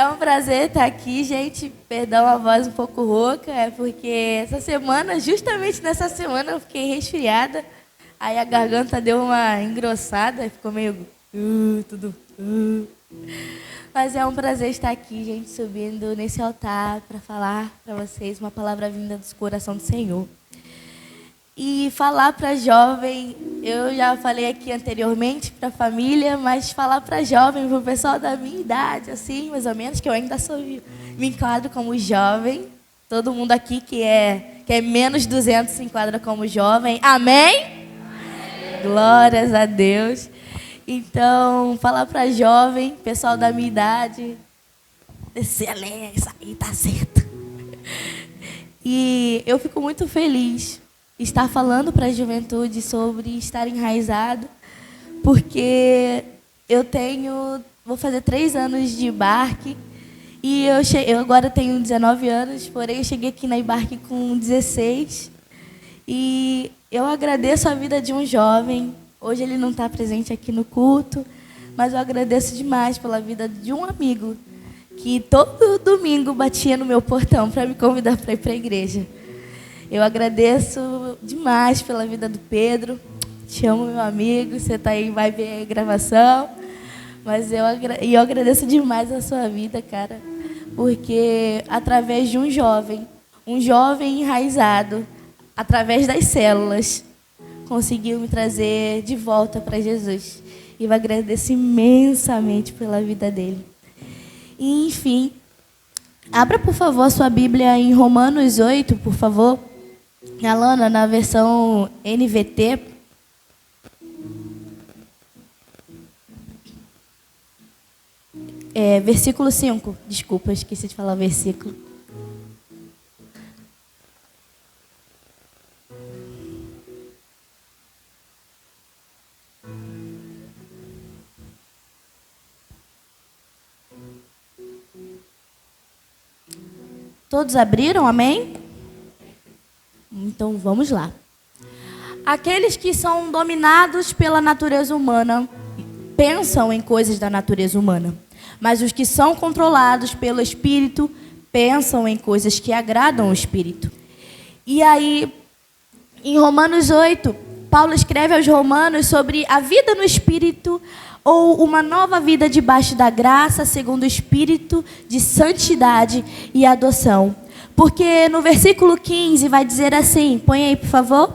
É um prazer estar aqui, gente. Perdão a voz um pouco rouca, é porque essa semana, justamente nessa semana, eu fiquei resfriada. Aí a garganta deu uma engrossada, ficou meio tudo. Mas é um prazer estar aqui, gente, subindo nesse altar para falar para vocês uma palavra vinda do coração do Senhor. E falar para jovem, eu já falei aqui anteriormente para a família, mas falar para jovem, para o pessoal da minha idade, assim, mais ou menos, que eu ainda me enquadro como jovem. Todo mundo aqui que é menos 200 se enquadra como jovem. Amém? Amém. Glórias a Deus. Então, falar para jovem, pessoal da minha idade, excelente, isso aí tá certo. E eu fico muito feliz estar falando para a juventude sobre estar enraizado, porque vou fazer 3 anos de Ibarque, e eu agora tenho 19 anos, porém eu cheguei aqui na Ibarque com 16, e eu agradeço a vida de um jovem. Hoje ele não está presente aqui no culto, mas eu agradeço demais pela vida de um amigo, que todo domingo batia no meu portão para me convidar para ir para a igreja. Eu agradeço demais pela vida do Pedro. Te amo, meu amigo. Você está aí, vai ver a gravação. Mas eu agradeço demais a sua vida, cara. Porque através de um jovem enraizado, através das células, conseguiu me trazer de volta para Jesus. E eu agradeço imensamente pela vida dele. E, enfim, abra, por favor, a sua Bíblia em Romanos 8, por favor. Alana, na versão NVT. Versículo 5. Desculpa, esqueci de falar o versículo. Todos abriram, amém? Então, vamos lá. Aqueles que são dominados pela natureza humana pensam em coisas da natureza humana, mas os que são controlados pelo Espírito pensam em coisas que agradam o Espírito. E aí, em Romanos 8, Paulo escreve aos romanos sobre a vida no Espírito, ou uma nova vida debaixo da graça, segundo o Espírito de santidade e adoção. Porque no versículo 15 vai dizer assim, põe aí, por favor.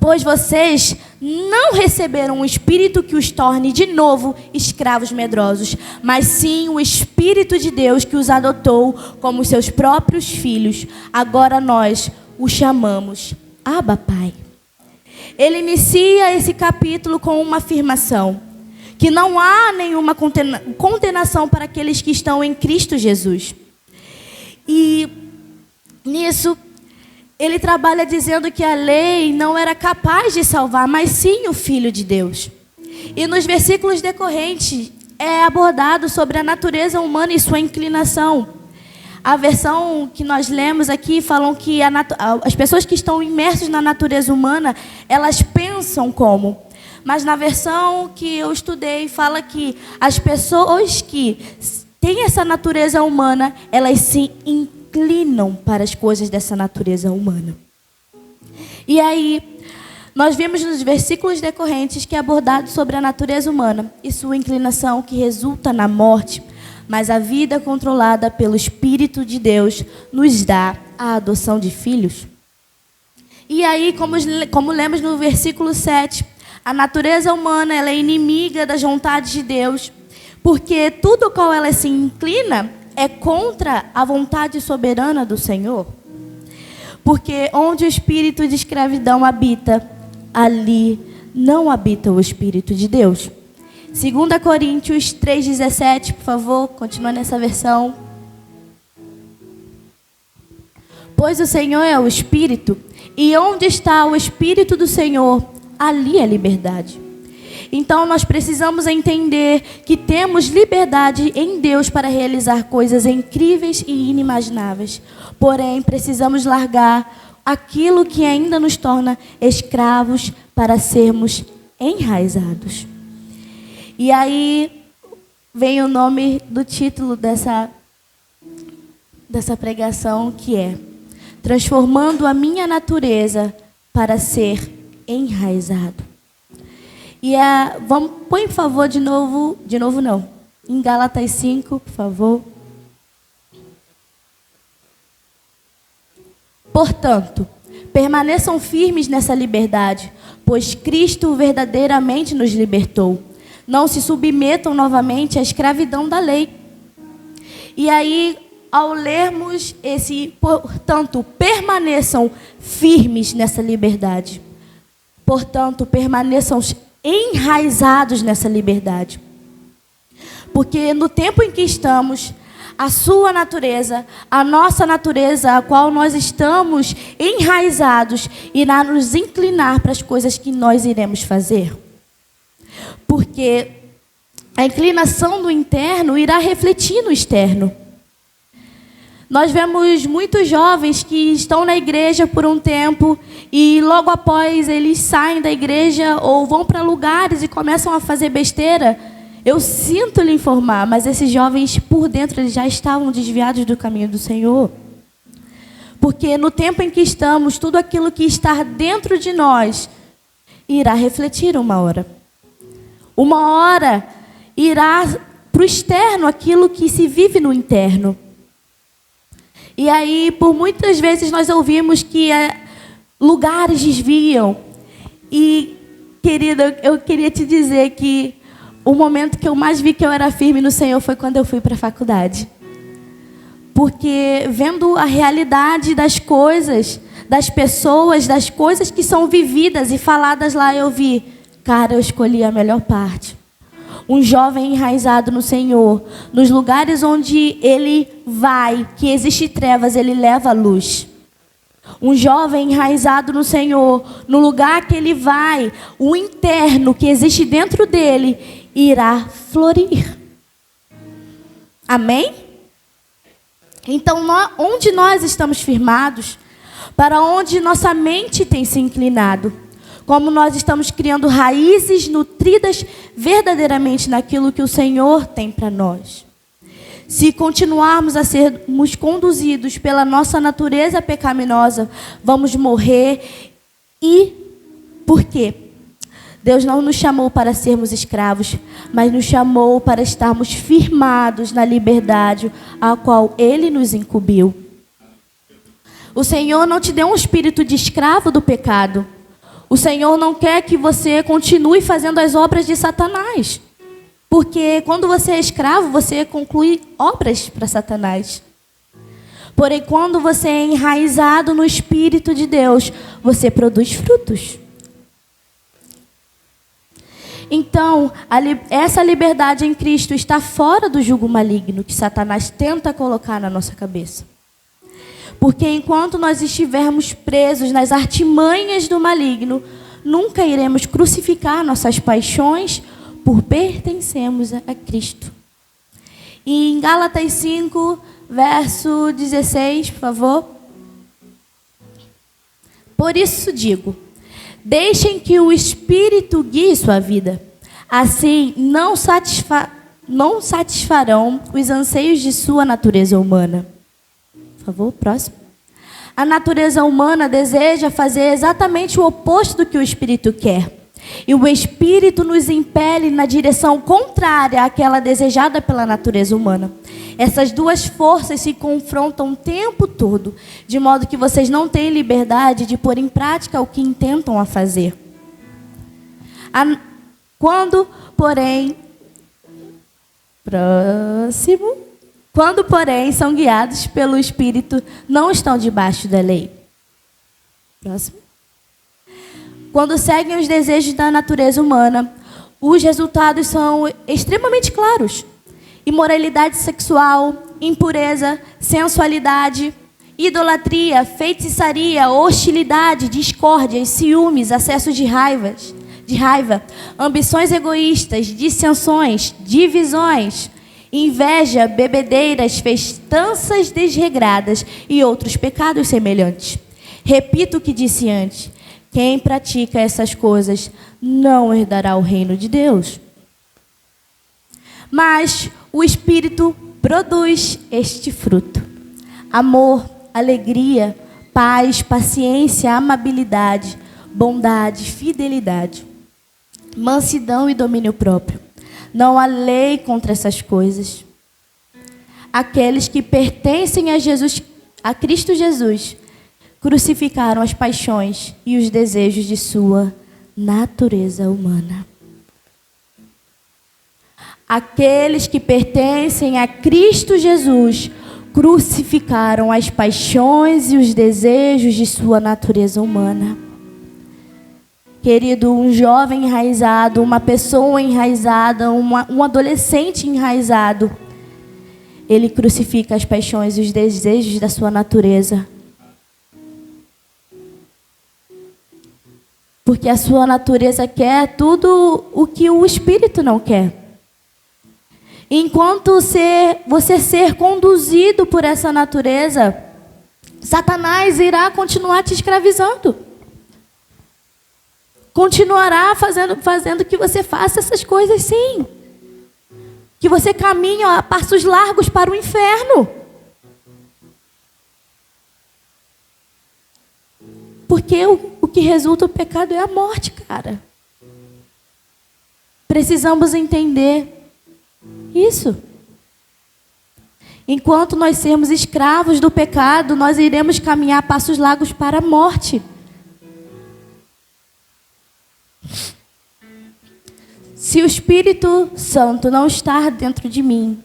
Pois vocês não receberam um espírito que os torne de novo escravos medrosos, mas sim o Espírito de Deus que os adotou como seus próprios filhos. Agora nós o chamamos Abba, Pai. Ele inicia esse capítulo com uma afirmação: que não há nenhuma condenação para aqueles que estão em Cristo Jesus. E nisso, ele trabalha dizendo que a lei não era capaz de salvar, mas sim o Filho de Deus. E nos versículos decorrentes é abordado sobre a natureza humana e sua inclinação. A versão que nós lemos aqui falam que as pessoas que estão imersas na natureza humana, elas pensam como. Mas na versão que eu estudei, fala que as pessoas que têm essa natureza humana, elas se inclinam para as coisas dessa natureza humana. E aí, nós vimos nos versículos decorrentes que é abordado sobre a natureza humana e sua inclinação que resulta na morte, mas a vida controlada pelo Espírito de Deus nos dá a adoção de filhos. E aí, como lemos no versículo 7, a natureza humana ela é inimiga das vontades de Deus, porque tudo ao qual ela se inclina é contra a vontade soberana do Senhor. Porque onde o espírito de escravidão habita, ali não habita o Espírito de Deus. 2 Coríntios 3,17, por favor, continua nessa versão. Pois o Senhor é o Espírito, e onde está o Espírito do Senhor, ali é liberdade. Então nós precisamos entender que temos liberdade em Deus para realizar coisas incríveis e inimagináveis. Porém, precisamos largar aquilo que ainda nos torna escravos para sermos enraizados. E aí, vem o nome do título dessa pregação, que é Transformando a Minha Natureza para Ser Enraizado. E põe, por favor, de novo não, em Gálatas 5, por favor. Portanto, permaneçam firmes nessa liberdade, pois Cristo verdadeiramente nos libertou. Não se submetam novamente à escravidão da lei. E aí, ao lermos portanto, permaneçam firmes nessa liberdade. Portanto, permaneçam enraizados nessa liberdade. Porque no tempo em que estamos, a sua natureza, a nossa natureza, a qual nós estamos enraizados, irá nos inclinar para as coisas que nós iremos fazer. Porque a inclinação do interno irá refletir no externo. Nós vemos muitos jovens que estão na igreja por um tempo e logo após eles saem da igreja ou vão para lugares e começam a fazer besteira. Eu sinto lhe informar, mas esses jovens por dentro eles já estavam desviados do caminho do Senhor. Porque no tempo em que estamos, tudo aquilo que está dentro de nós irá refletir uma hora. Uma hora irá para o externo aquilo que se vive no interno. E aí, por muitas vezes, nós ouvimos que lugares desviam. E, querida, eu queria te dizer que o momento que eu mais vi que eu era firme no Senhor foi quando eu fui para a faculdade. Porque vendo a realidade das coisas, das pessoas, das coisas que são vividas e faladas lá, eu vi, cara, eu escolhi a melhor parte. Um jovem enraizado no Senhor, nos lugares onde ele vai, que existe trevas, ele leva a luz. Um jovem enraizado no Senhor, no lugar que ele vai, o interno que existe dentro dele, irá florir. Amém? Então, onde nós estamos firmados, para onde nossa mente tem se inclinado, como nós estamos criando raízes nutridas verdadeiramente naquilo que o Senhor tem para nós. Se continuarmos a sermos conduzidos pela nossa natureza pecaminosa, vamos morrer. E por quê? Deus não nos chamou para sermos escravos, mas nos chamou para estarmos firmados na liberdade a qual Ele nos incumbiu. O Senhor não te deu um espírito de escravo do pecado. O Senhor não quer que você continue fazendo as obras de Satanás. Porque quando você é escravo, você conclui obras para Satanás. Porém, quando você é enraizado no Espírito de Deus, você produz frutos. Então, essa liberdade em Cristo está fora do jugo maligno que Satanás tenta colocar na nossa cabeça. Porque enquanto nós estivermos presos nas artimanhas do maligno, nunca iremos crucificar nossas paixões por pertencermos a Cristo. E em Gálatas 5, verso 16, por favor. Por isso digo, deixem que o Espírito guie sua vida. Assim, não satisfarão os anseios de sua natureza humana. Por favor, próximo. A natureza humana deseja fazer exatamente o oposto do que o Espírito quer. E o Espírito nos impele na direção contrária àquela desejada pela natureza humana. Essas duas forças se confrontam o tempo todo, de modo que vocês não têm liberdade de pôr em prática o que intentam a fazer. Quando, porém, são guiados pelo Espírito, não estão debaixo da lei. Próximo. Quando seguem os desejos da natureza humana, os resultados são extremamente claros. Imoralidade sexual, impureza, sensualidade, idolatria, feitiçaria, hostilidade, discórdia, ciúmes, acessos de raiva, ambições egoístas, dissensões, divisões, inveja, bebedeiras, festanças desregradas e outros pecados semelhantes. Repito o que disse antes. Quem pratica essas coisas não herdará o reino de Deus. Mas o Espírito produz este fruto: amor, alegria, paz, paciência, amabilidade, bondade, fidelidade, mansidão e domínio próprio. Não há lei contra essas coisas. Aqueles que pertencem a Cristo Jesus, crucificaram as paixões e os desejos de sua natureza humana. Aqueles que pertencem a Cristo Jesus crucificaram as paixões e os desejos de sua natureza humana. Querido, um jovem enraizado, uma pessoa enraizada, um adolescente enraizado, ele crucifica as paixões e os desejos da sua natureza. Porque a sua natureza quer tudo o que o Espírito não quer. Enquanto você ser conduzido por essa natureza, Satanás irá continuar te escravizando. Continuará fazendo que você faça essas coisas, sim. Que você caminhe a passos largos para o inferno. Porque o que resulta do pecado é a morte, cara. Precisamos entender isso. Enquanto nós sermos escravos do pecado, nós iremos caminhar a passos largos para a morte. Se o Espírito Santo não estar dentro de mim,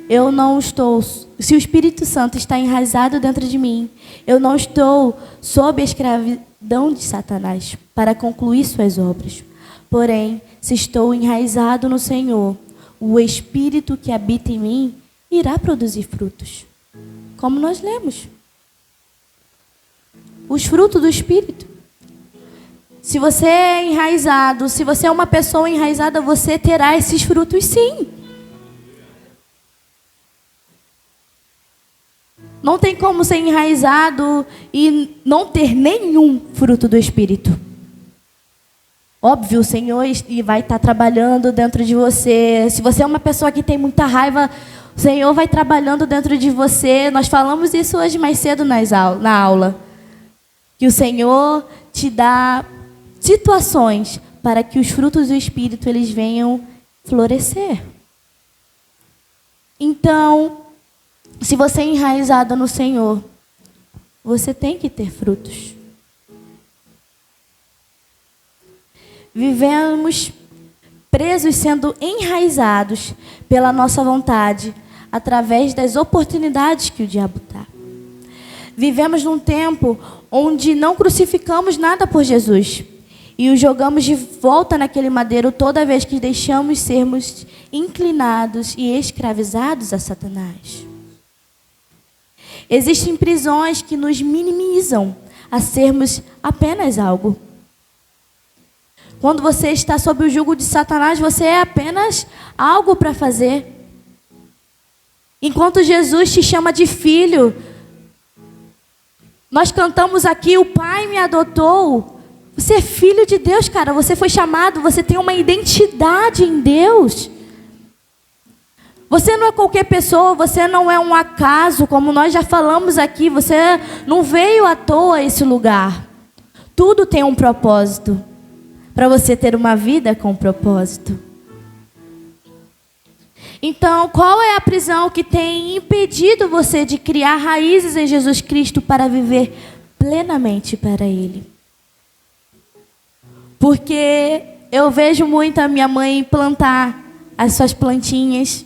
eu não estou. Se o Espírito Santo está enraizado dentro de mim, eu não estou sob a escravidão de Satanás para concluir suas obras. Porém, se estou enraizado no Senhor, o Espírito que habita em mim irá produzir frutos. Como nós lemos. Os frutos do Espírito. Se você é enraizado, se você é uma pessoa enraizada, você terá esses frutos, sim. Não tem como ser enraizado e não ter nenhum fruto do Espírito. Óbvio, o Senhor vai estar trabalhando dentro de você. Se você é uma pessoa que tem muita raiva, o Senhor vai trabalhando dentro de você. Nós falamos isso hoje mais cedo na aula. Que o Senhor te dá situações para que os frutos do Espírito eles venham florescer. Então, se você é enraizada no Senhor, você tem que ter frutos. Vivemos presos, sendo enraizados pela nossa vontade, através das oportunidades que o diabo dá. Vivemos num tempo onde não crucificamos nada por Jesus e o jogamos de volta naquele madeiro toda vez que deixamos sermos inclinados e escravizados a Satanás. Existem prisões que nos minimizam a sermos apenas algo. Quando você está sob o jugo de Satanás, você é apenas algo para fazer. Enquanto Jesus te chama de filho, nós cantamos aqui, o Pai me adotou. Você é filho de Deus, cara. Você foi chamado, você tem uma identidade em Deus. Você não é qualquer pessoa, você não é um acaso, como nós já falamos aqui. Você não veio à toa a esse lugar. Tudo tem um propósito. Para você ter uma vida com propósito. Então, qual é a prisão que tem impedido você de criar raízes em Jesus Cristo para viver plenamente para Ele? Porque eu vejo muito a minha mãe plantar as suas plantinhas.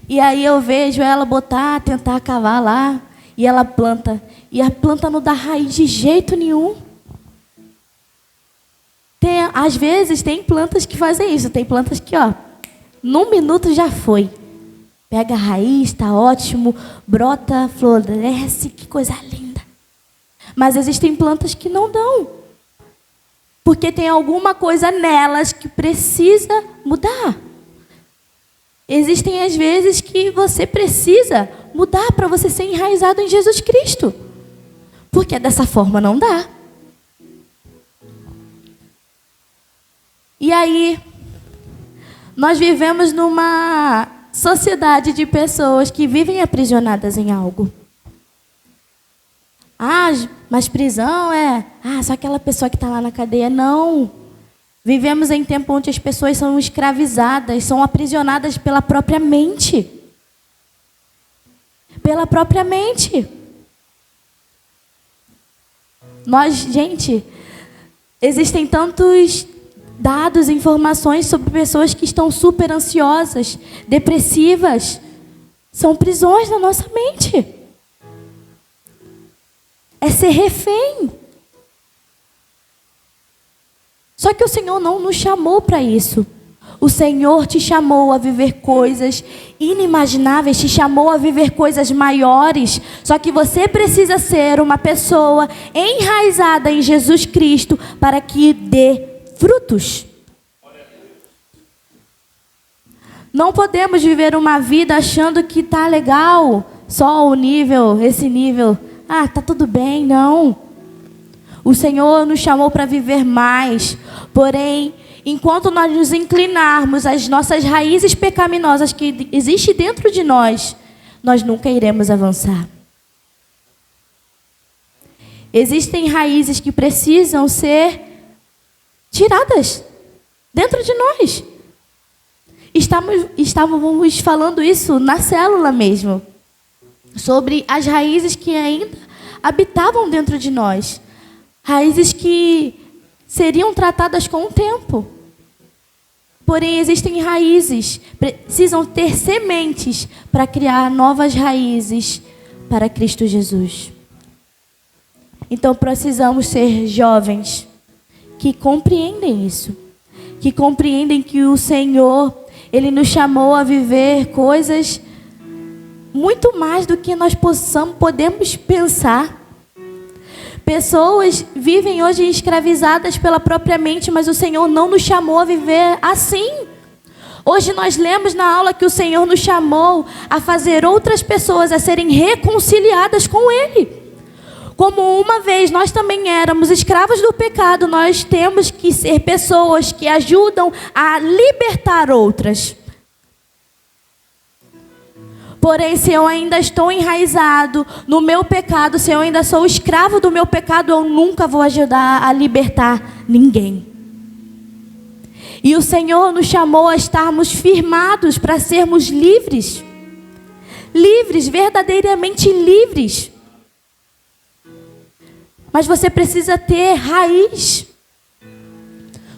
E aí eu vejo ela tentar cavar lá. E ela planta. E a planta não dá raiz de jeito nenhum. Às vezes tem plantas que fazem isso. Tem plantas que, num minuto já foi. Pega a raiz, está ótimo, brota, floresce, que coisa linda. Mas existem plantas que não dão. Porque tem alguma coisa nelas que precisa mudar. Existem às vezes que você precisa mudar para você ser enraizado em Jesus Cristo. Porque dessa forma não dá. E aí, Nós vivemos numa sociedade de pessoas que vivem aprisionadas em algo. Ah, mas prisão é... Ah, só aquela pessoa que está lá na cadeia. Não. Vivemos em tempo onde as pessoas são escravizadas, são aprisionadas pela própria mente. Pela própria mente. Gente, existem tantos dados, informações sobre pessoas que estão super ansiosas, depressivas. São prisões na nossa mente. É ser refém. Só que o Senhor não nos chamou para isso. O Senhor te chamou a viver coisas inimagináveis, te chamou a viver coisas maiores. Só que você precisa ser uma pessoa enraizada em Jesus Cristo para que dê frutos. Não podemos viver uma vida achando que tá legal, só o nível, esse nível. Ah, tá tudo bem, não. O Senhor nos chamou para viver mais. Porém, enquanto nós nos inclinarmos às nossas raízes pecaminosas que existem dentro de nós, nós nunca iremos avançar. Existem raízes que precisam ser tiradas dentro de nós. Estávamos falando isso na célula mesmo, sobre as raízes que ainda habitavam dentro de nós. Raízes que seriam tratadas com o tempo. Porém, existem raízes, precisam ter sementes para criar novas raízes para Cristo Jesus. Então, precisamos ser jovens que compreendem isso, que compreendem que o Senhor, Ele nos chamou a viver coisas muito mais do que nós podemos pensar. Pessoas vivem hoje escravizadas pela própria mente, mas o Senhor não nos chamou a viver assim. Hoje nós lemos na aula que o Senhor nos chamou a fazer outras pessoas a serem reconciliadas com Ele. Como uma vez nós também éramos escravos do pecado, nós temos que ser pessoas que ajudam a libertar outras. Porém, se eu ainda estou enraizado no meu pecado, se eu ainda sou escravo do meu pecado, eu nunca vou ajudar a libertar ninguém. E o Senhor nos chamou a estarmos firmados para sermos livres. Livres, verdadeiramente livres. Mas você precisa ter raiz.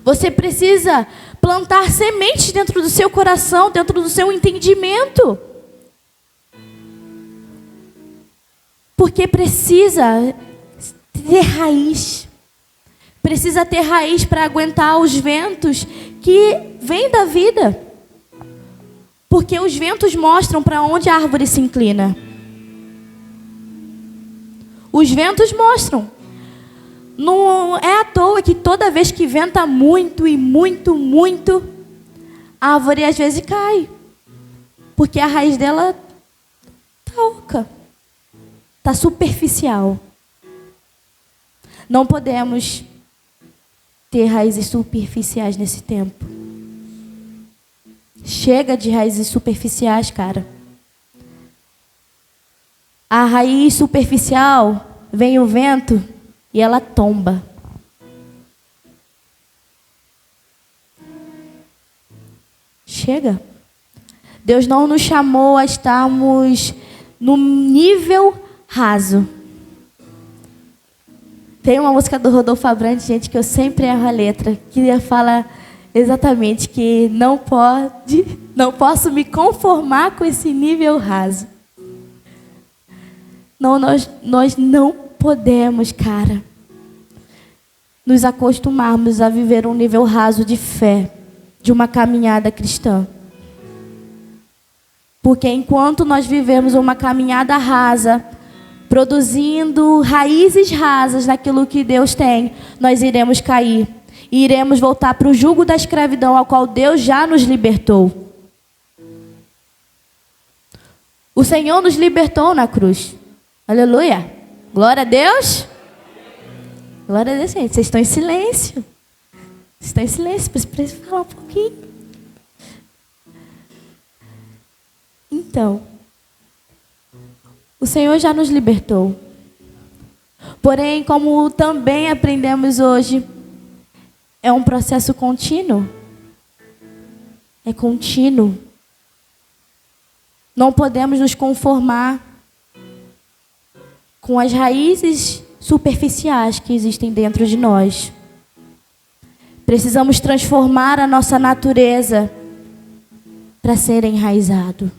Você precisa plantar sementes dentro do seu coração, dentro do seu entendimento. Porque precisa ter raiz. Precisa ter raiz para aguentar os ventos que vêm da vida. Porque os ventos mostram para onde a árvore se inclina. Os ventos mostram. Não é à toa que toda vez que venta muito e muito, muito, a árvore às vezes cai. Porque a raiz dela está oca. Está superficial. Não podemos ter raízes superficiais nesse tempo. Chega de raízes superficiais, cara. A raiz superficial, vem o vento e ela tomba. Chega. Deus não nos chamou a estarmos no nível raso. Tem uma música do Rodolfo Abrantes, gente, que eu sempre erro a letra, que fala exatamente que não posso me conformar com esse nível raso. Não, nós não podemos, cara, nos acostumarmos a viver um nível raso de fé, de uma caminhada cristã. Porque enquanto nós vivemos uma caminhada rasa, produzindo raízes rasas naquilo que Deus tem, nós iremos cair. E iremos voltar para o jugo da escravidão ao qual Deus já nos libertou. O Senhor nos libertou na cruz. Aleluia. Glória a Deus. Glória a Deus, gente. Vocês estão em silêncio. Vocês estão em silêncio. Preciso falar um pouquinho. Então, o Senhor já nos libertou. Porém, como também aprendemos hoje, é um processo contínuo. É contínuo. Não podemos nos conformar com as raízes superficiais que existem dentro de nós. Precisamos transformar a nossa natureza para ser enraizado.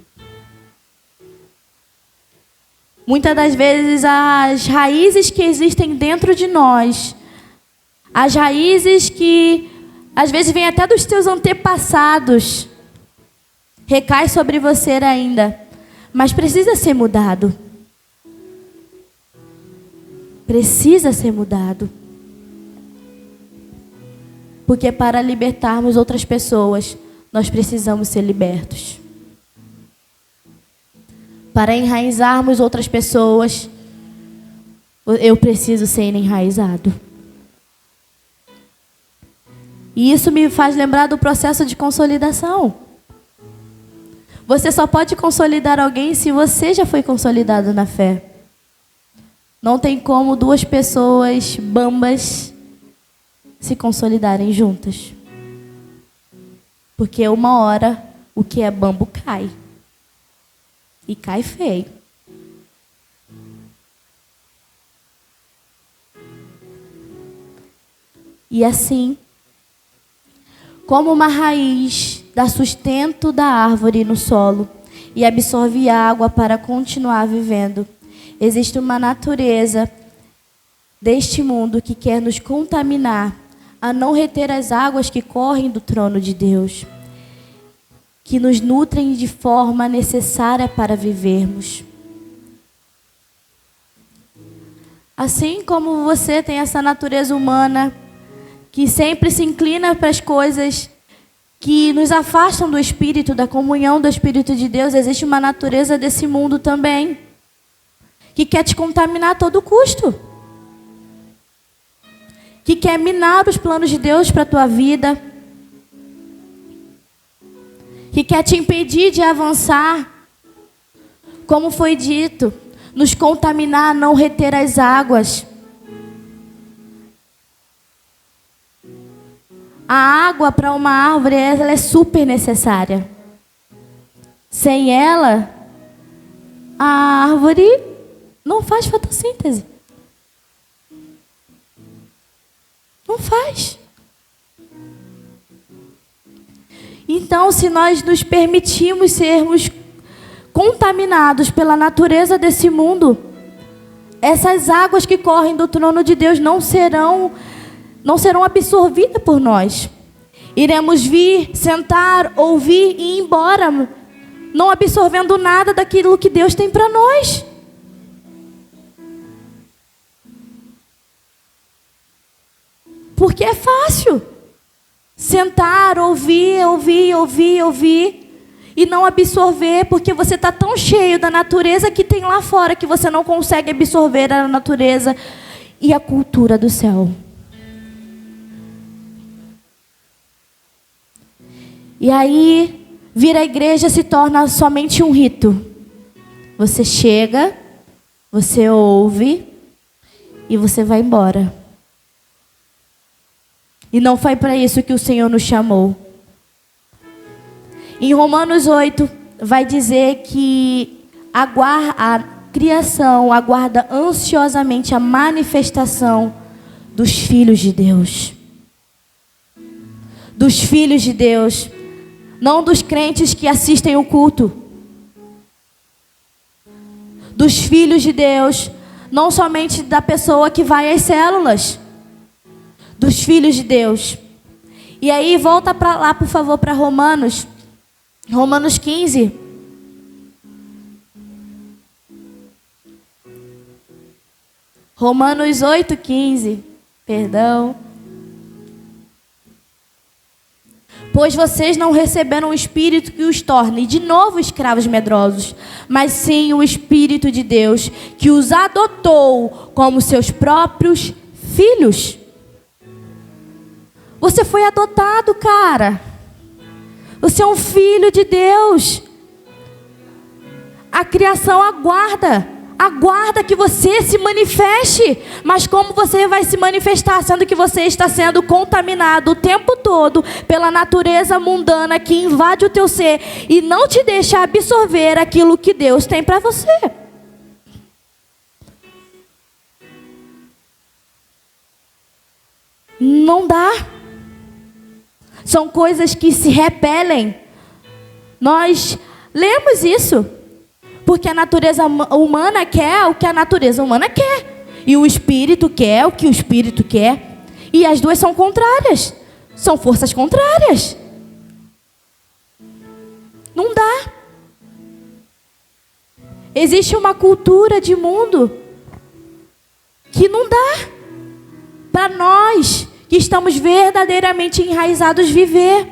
Muitas das vezes as raízes que existem dentro de nós, as raízes que às vezes vêm até dos teus antepassados, recai sobre você ainda, mas precisa ser mudado. Precisa ser mudado. Porque para libertarmos outras pessoas, nós precisamos ser libertos. Para enraizarmos outras pessoas, eu preciso ser enraizado. E isso me faz lembrar do processo de consolidação. Você só pode consolidar alguém se você já foi consolidado na fé. Não tem como duas pessoas bambas se consolidarem juntas. Porque uma hora o que é bambo cai. E cai feio. E assim, como uma raiz dá sustento da árvore no solo e absorve água para continuar vivendo, existe uma natureza deste mundo que quer nos contaminar a não reter as águas que correm do trono de Deus, que nos nutrem de forma necessária para vivermos. Assim como você tem essa natureza humana que sempre se inclina para as coisas que nos afastam do Espírito, da comunhão do Espírito de Deus, existe uma natureza desse mundo também, que quer te contaminar a todo custo, que quer minar os planos de Deus para a tua vida, que quer te impedir de avançar, como foi dito, nos contaminar, não reter as águas. A água para uma árvore, ela é super necessária. Sem ela, a árvore não faz fotossíntese. Não faz. Então, se nós nos permitirmos sermos contaminados pela natureza desse mundo, essas águas que correm do trono de Deus não serão absorvidas por nós. Iremos vir, sentar, ouvir e ir embora, não absorvendo nada daquilo que Deus tem para nós. Porque é fácil sentar, ouvir e não absorver, porque você está tão cheio da natureza que tem lá fora que você não consegue absorver a natureza e a cultura do céu. E aí, vir à igreja se torna somente um rito. Você chega, você ouve e você vai embora. E não foi para isso que o Senhor nos chamou. Em Romanos 8, vai dizer que a criação aguarda ansiosamente a manifestação dos filhos de Deus. Dos filhos de Deus. Não dos crentes que assistem o culto. Dos filhos de Deus. Não somente da pessoa que vai às células. Dos filhos de Deus. E aí, volta para lá, por favor, para Romanos 15. Romanos 8:15. Perdão. Pois vocês não receberam o Espírito que os torne de novo escravos medrosos, mas sim o Espírito de Deus, que os adotou como seus próprios filhos. Você foi adotado, cara. Você é um filho de Deus. A criação aguarda que você se manifeste. Mas como você vai se manifestar, sendo que você está sendo contaminado o tempo todo pela natureza mundana que invade o teu ser e não te deixa absorver aquilo que Deus tem para você? Não dá. São coisas que se repelem. Nós lemos isso. Porque a natureza humana quer o que a natureza humana quer. E o espírito quer o que o espírito quer. E as duas são contrárias. São forças contrárias. Não dá. Existe uma cultura de mundo que não dá para nós que estamos verdadeiramente enraizados viver.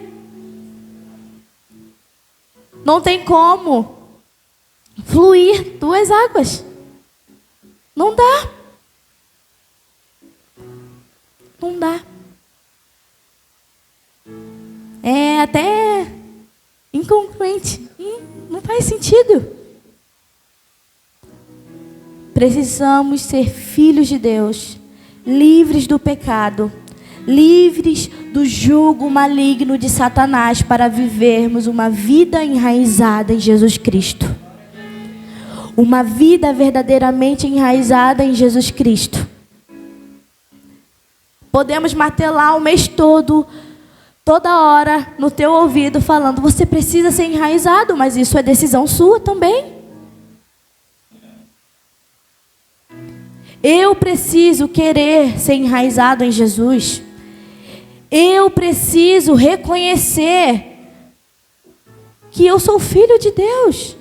Não tem como fluir duas águas. Não dá. Não dá. É até incongruente. Não faz sentido. Precisamos ser filhos de Deus, livres do pecado, livres do jugo maligno de Satanás, para vivermos uma vida enraizada em Jesus Cristo. Uma vida verdadeiramente enraizada em Jesus Cristo. Podemos martelar o mês todo, toda hora, no teu ouvido, falando: você precisa ser enraizado, mas isso é decisão sua também. Eu preciso querer ser enraizado em Jesus. Eu preciso reconhecer que eu sou filho de Deus.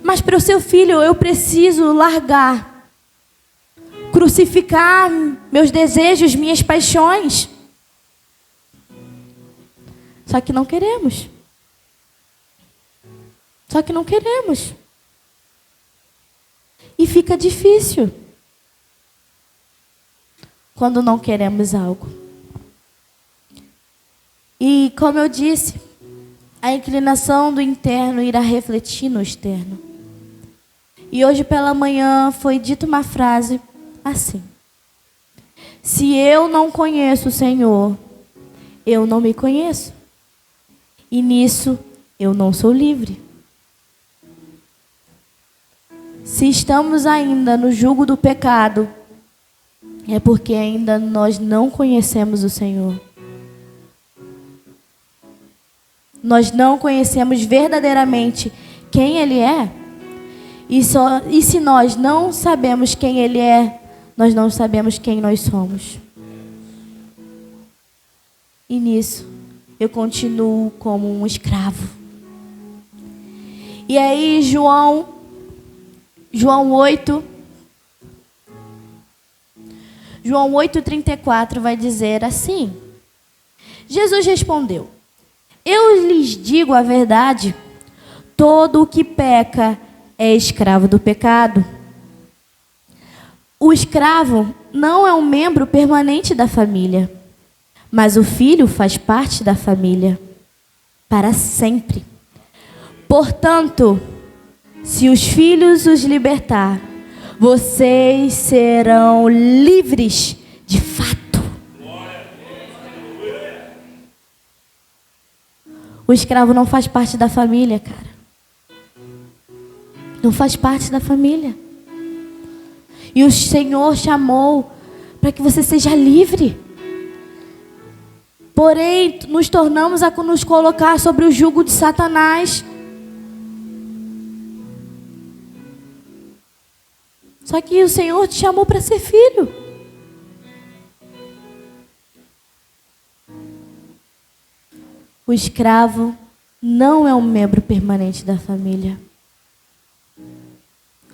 Mas para eu ser filho, eu preciso largar, crucificar meus desejos, minhas paixões. Só que não queremos. Só que não queremos. E fica difícil quando não queremos algo. E como eu disse, a inclinação do interno irá refletir no externo. E hoje pela manhã foi dita uma frase assim: se eu não conheço o Senhor, eu não me conheço. E nisso eu não sou livre. Se estamos ainda no jugo do pecado, é porque ainda nós não conhecemos o Senhor. Nós não conhecemos verdadeiramente quem Ele é. E se nós não sabemos quem Ele é, nós não sabemos quem nós somos. E nisso, eu continuo como um escravo. E aí, João 8:34 vai dizer assim: Jesus respondeu: eu lhes digo a verdade, todo o que peca é escravo do pecado. O escravo não é um membro permanente da família, mas o filho faz parte da família para sempre. Portanto, se os filhos os libertar, vocês serão livres de fato. O escravo não faz parte da família, cara. Não faz parte da família. E o Senhor chamou para que você seja livre. Porém, nos tornamos a nos colocar sobre o jugo de Satanás. Só que o Senhor te chamou para ser filho. O escravo não é um membro permanente da família.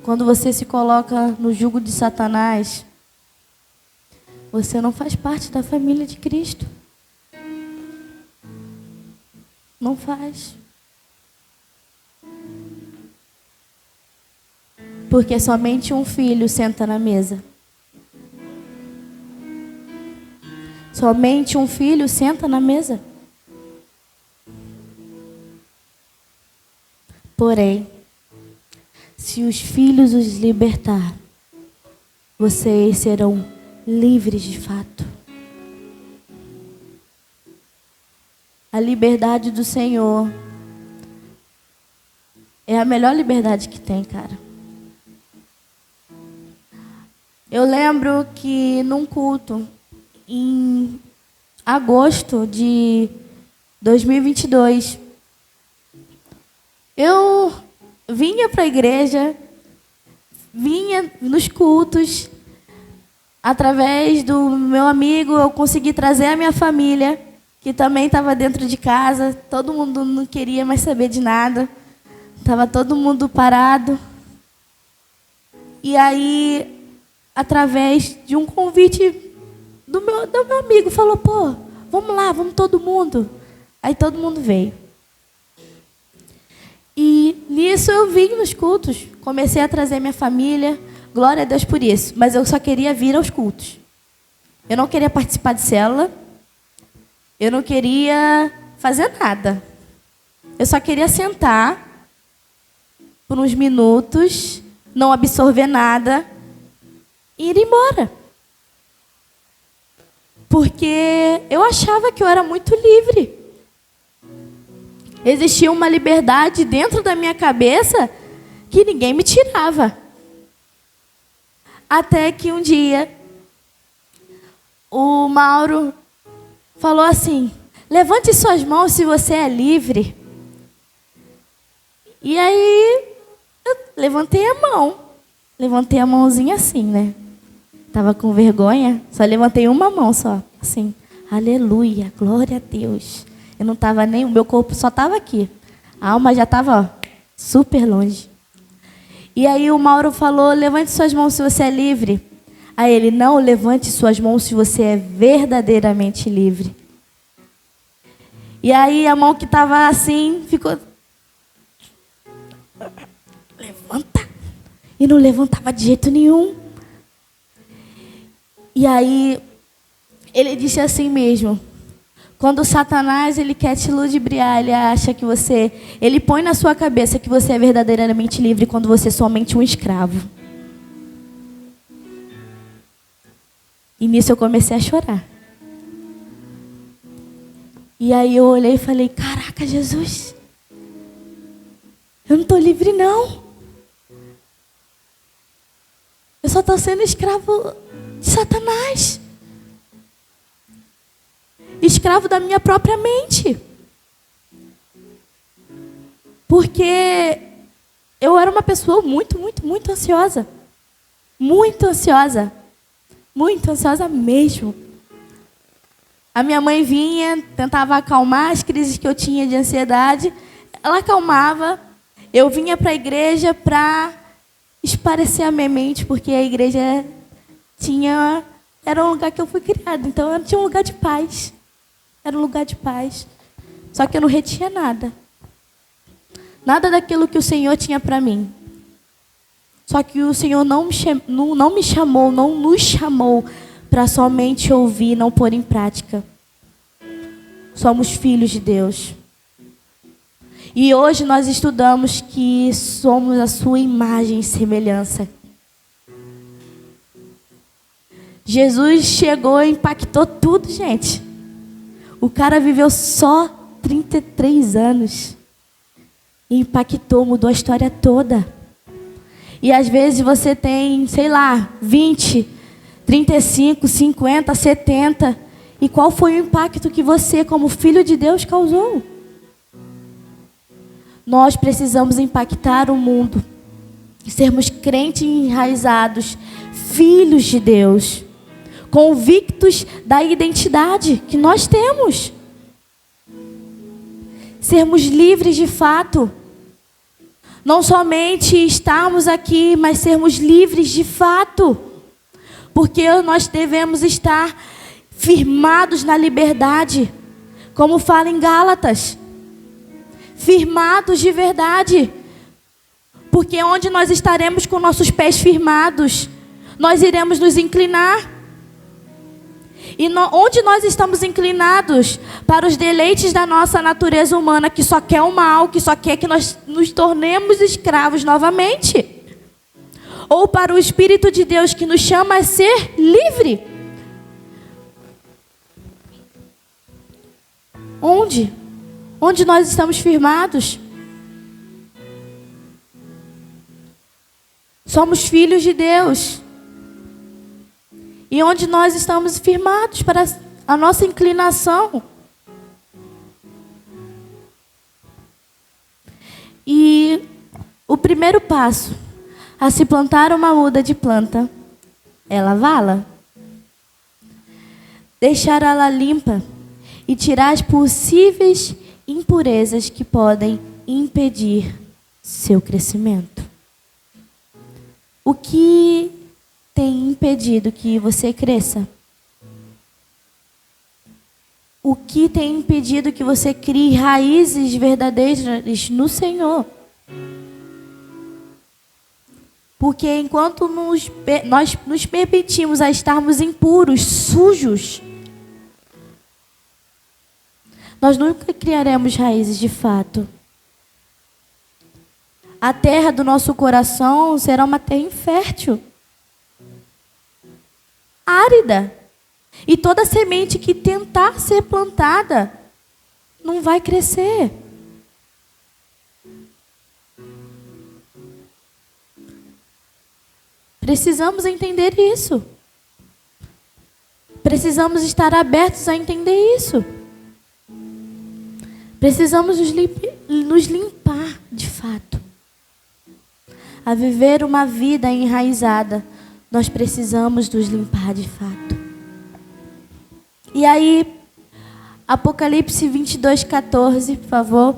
Quando você se coloca no jugo de Satanás, você não faz parte da família de Cristo. Não faz. Porque somente um filho senta na mesa. Somente um filho senta na mesa. Porém, Se os filhos os libertar, vocês serão livres de fato. A liberdade do Senhor é a melhor liberdade que tem, cara. Eu lembro que num culto, em agosto de 2022, eu vinha para a igreja, vinha nos cultos, através do meu amigo eu consegui trazer a minha família, que também estava dentro de casa, todo mundo não queria mais saber de nada, estava todo mundo parado. E aí, através de um convite do meu amigo, falou, pô, vamos lá, vamos todo mundo. Aí todo mundo veio. E nisso eu vim nos cultos, comecei a trazer minha família, glória a Deus por isso, mas eu só queria vir aos cultos. Eu não queria participar de célula, eu não queria fazer nada. Eu só queria sentar por uns minutos, não absorver nada e ir embora. Porque eu achava que eu era muito livre. Existia uma liberdade dentro da minha cabeça que ninguém me tirava. Até que um dia, o Mauro falou assim, levante suas mãos se você é livre. E aí, eu levantei a mão. Levantei a mãozinha assim, né? Tava com vergonha, só levantei uma mão só, assim. Aleluia, glória a Deus. Eu não tava nem, o meu corpo só tava aqui. A alma já tava super longe. E aí o Mauro falou, levante suas mãos se você é livre. Aí ele, não, levante suas mãos se você é verdadeiramente livre. E aí a mão que tava assim, ficou... Levanta. E não levantava de jeito nenhum. E aí, ele disse assim mesmo, quando Satanás ele quer te ludibriar, ele acha que você... Ele põe na sua cabeça que você é verdadeiramente livre quando você é somente um escravo. E nisso eu comecei a chorar. E aí eu olhei e falei, caraca, Jesus, eu não estou livre não. Eu só estou sendo escravo de Satanás. Escravo da minha própria mente. Porque eu era uma pessoa muito ansiosa. Muito ansiosa. Muito ansiosa mesmo. A minha mãe vinha, tentava acalmar as crises que eu tinha de ansiedade. Ela acalmava. Eu vinha para a igreja para esparecer a minha mente, porque a igreja era um lugar que eu fui criada. Então, eu tinha um lugar de paz. Era um lugar de paz. Só que eu não retinha nada. Nada daquilo que o Senhor tinha para mim. Só que o Senhor não me chamou, não nos chamou para somente ouvir e não pôr em prática. Somos filhos de Deus. E hoje nós estudamos que somos a sua imagem e semelhança. Jesus chegou e impactou tudo, gente. O cara viveu só 33 anos. E impactou, mudou a história toda. E às vezes você tem, sei lá, 20, 35, 50, 70. E qual foi o impacto que você, como filho de Deus, causou? Nós precisamos impactar o mundo. E sermos crentes enraizados, filhos de Deus. Convictos da identidade que nós temos. Sermos livres de fato. Não somente estarmos aqui, mas sermos livres de fato. Porque nós devemos estar firmados na liberdade. Como fala em Gálatas. Firmados de verdade. Porque onde nós estaremos com nossos pés firmados, nós iremos nos inclinar. E onde nós estamos inclinados para os deleites da nossa natureza humana, que só quer o mal, que só quer que nós nos tornemos escravos novamente. ou para o Espírito de Deus que nos chama a ser livre? Onde? Onde nós estamos firmados? Somos filhos de Deus. E onde nós estamos firmados para a nossa inclinação? E o primeiro passo a se plantar uma muda de planta é lavá-la. Deixar ela limpa e tirar as possíveis impurezas que podem impedir seu crescimento. O que tem impedido que você cresça? O que tem impedido que você crie raízes verdadeiras no Senhor? Porque enquanto nós nos permitimos a estarmos impuros, sujos, nós nunca criaremos raízes de fato. A terra do nosso coração será uma terra infértil, árida. E toda semente que tentar ser plantada não vai crescer. Precisamos entender isso. Precisamos estar abertos a entender isso. Precisamos nos limpar de fato. A viver uma vida enraizada, nós precisamos nos limpar de fato. E aí, Apocalipse 22:14, por favor,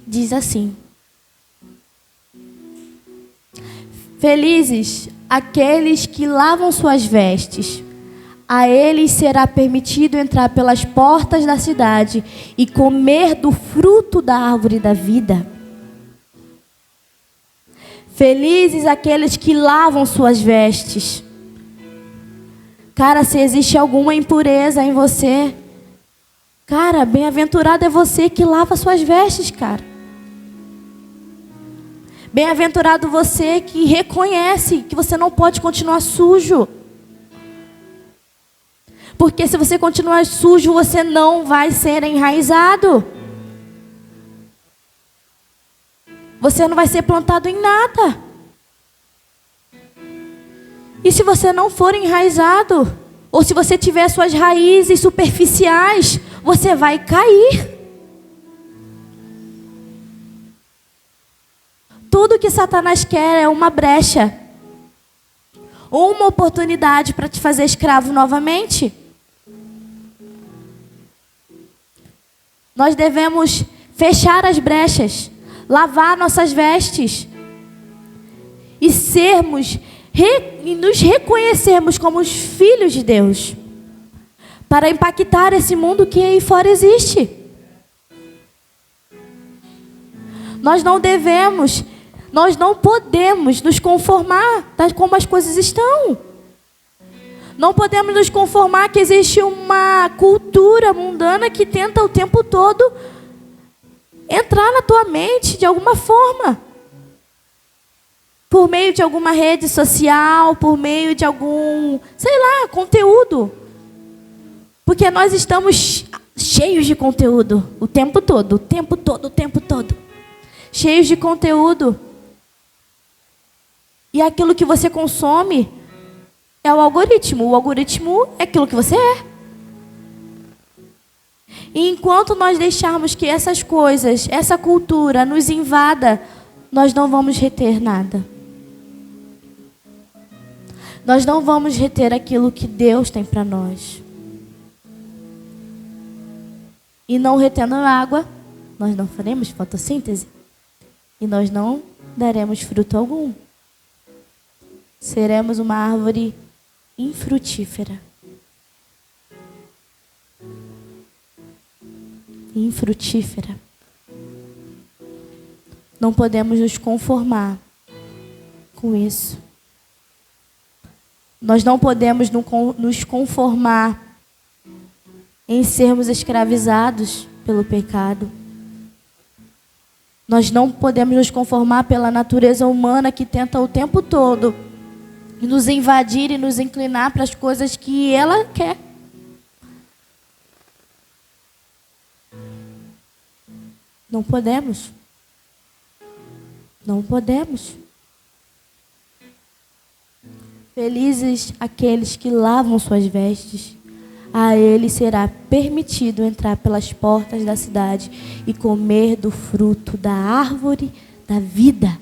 diz assim: Felizes aqueles que lavam suas vestes, a eles será permitido entrar pelas portas da cidade e comer do fruto da árvore da vida. Felizes aqueles que lavam suas vestes. Cara, se existe alguma impureza em você, cara, bem-aventurado é você que lava suas vestes, cara. Bem-aventurado você que reconhece que você não pode continuar sujo. Porque se você continuar sujo, você não vai ser enraizado. Você não vai ser plantado em nada. E se você não for enraizado, ou se você tiver suas raízes superficiais, você vai cair. Tudo que Satanás quer é uma brecha, ou uma oportunidade para te fazer escravo novamente. Nós devemos fechar as brechas, lavar nossas vestes e nos reconhecermos como os filhos de Deus, para impactar esse mundo que aí fora existe. Nós não podemos nos conformar como as coisas estão. Não podemos nos conformar que existe uma cultura mundana que tenta o tempo todo entrar na tua mente de alguma forma. Por meio de alguma rede social, por meio de algum, conteúdo. Porque nós estamos cheios de conteúdo o tempo todo. Cheios de conteúdo. E aquilo que você consome é o algoritmo. O algoritmo é aquilo que você é. E enquanto nós deixarmos que essas coisas, essa cultura nos invada, nós não vamos reter nada. Nós não vamos reter aquilo que Deus tem para nós. E não retendo água, nós não faremos fotossíntese. E nós não daremos fruto algum. Seremos uma árvore infrutífera. Infrutífera. Não podemos nos conformar com isso. Nós não podemos nos conformar em sermos escravizados pelo pecado. Nós não podemos nos conformar pela natureza humana que tenta o tempo todo nos invadir e nos inclinar para as coisas que ela quer. Não podemos. Não podemos. Felizes aqueles que lavam suas vestes. A ele será permitido entrar pelas portas da cidade e comer do fruto da árvore da vida.